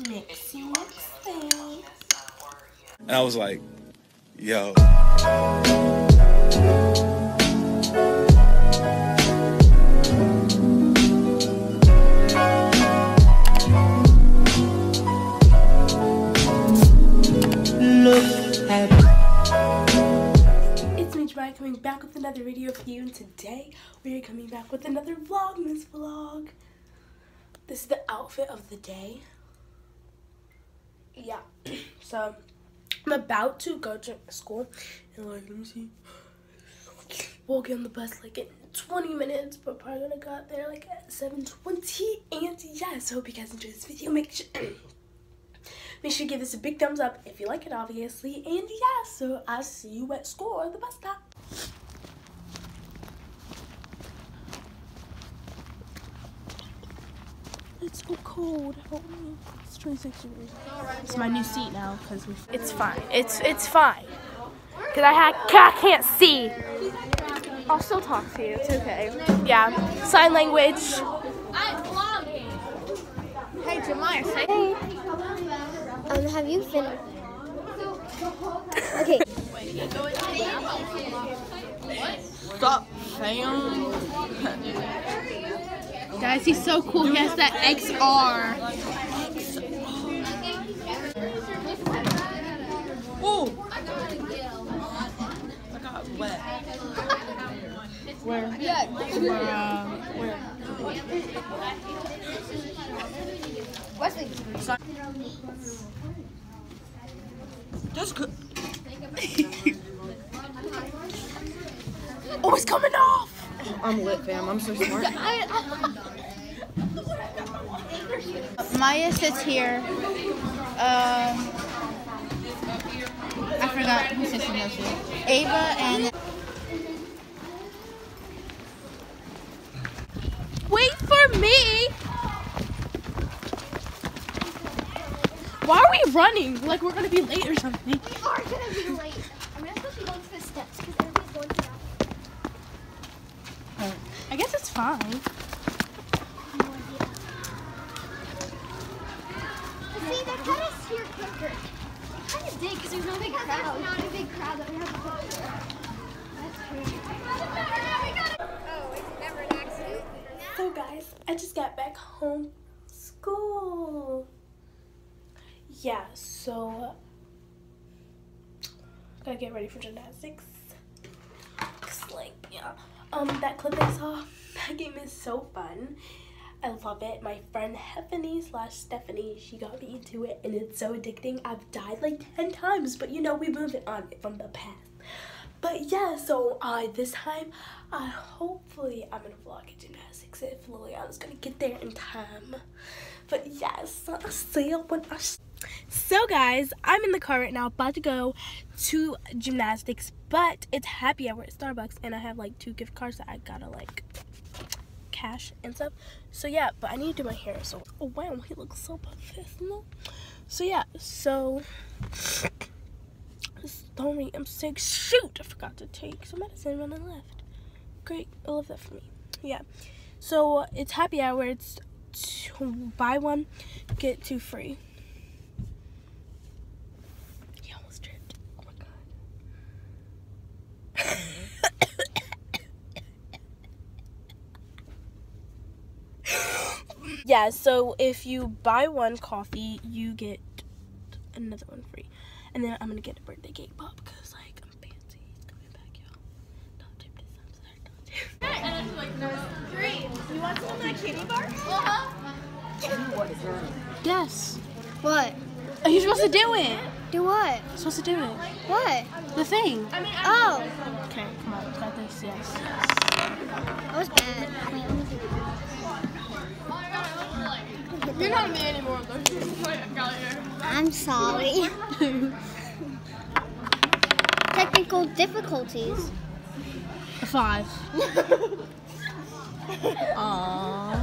Mixing. And I was like, yo. It's me, Jemai, coming back with another video for you, and today we are coming back with another Vlogmas vlog. This is the outfit of the day. Yeah, so I'm about to go to school, and like, let me see. We'll get on the bus like in 20 minutes, but probably gonna got there like at 7:20. And yes, I hope you guys enjoyed this video. Make sure to give this a big thumbs up if you like it, obviously. And yeah, so I'll see you at school or the bus stop. It's so cold. Help me. It's 26 degrees. It's my new seat now because it's fine. It's fine. Because I can't see. I'll still talk to you. It's okay. Yeah. Sign language. I'm vlogging. Hey, Jemai, say Hey. Have you finished? Okay. stop saying. Guys, he's so cool. He has that XR. Oh! I got wet. Where? Yeah. Where? Wesley. That's good. Oh, it's coming off. I'm lit, fam. I'm so smart. Maya sits here. I forgot who sits in those two. Ava and. Wait for me. Why are we running? Like we're gonna be late or something. We are gonna be late. I'm not supposed to be going to the steps because everybody's going to that. I guess it's fine. No idea. See, they're kind of here quicker. It kind of did because there's no big crowd. There's not a big crowd that we have to put there. That's true. Oh, it's never an accident. So guys, I just got back home from school. Yeah, so gotta get ready for gymnastics. Cause like, yeah. That clip I saw, that game is so fun. I love it. My friend Stephanie, she got me into it and it's so addicting. I've died like 10 times, but you know, we move it on from the past. But yeah, so this time, hopefully I'm gonna vlog at gymnastics if Liliana's gonna get there in time. But yes, I'll see you when I... So guys, I'm in the car right now, about to go to gymnastics, but it's happy hour at Starbucks, and I have like 2 gift cards that I gotta like cash and stuff. So yeah, but I need to do my hair. So oh wow, he looks so professional. So yeah, so sorry, I'm sick. Shoot, I forgot to take some medicine when I left. Great, I love that for me. Yeah, so it's happy hour. It's buy one get 2 free. He almost tripped. Oh my god. Yeah, so if you buy 1 coffee, you get another one free. And then I'm gonna get a birthday cake pop because like I'm fancy. He's coming back, y'all. Don't tip this, I'm sorry, don't tip. You want some of my kitty bar? Yes. What? Oh, you're supposed to do it. Do what? You're supposed to do it. What? The thing. Oh. Okay, come on, got this, yes. That was bad. Wait, let me see. You're not me anymore. I'm sorry. Technical difficulties. 5. Aww.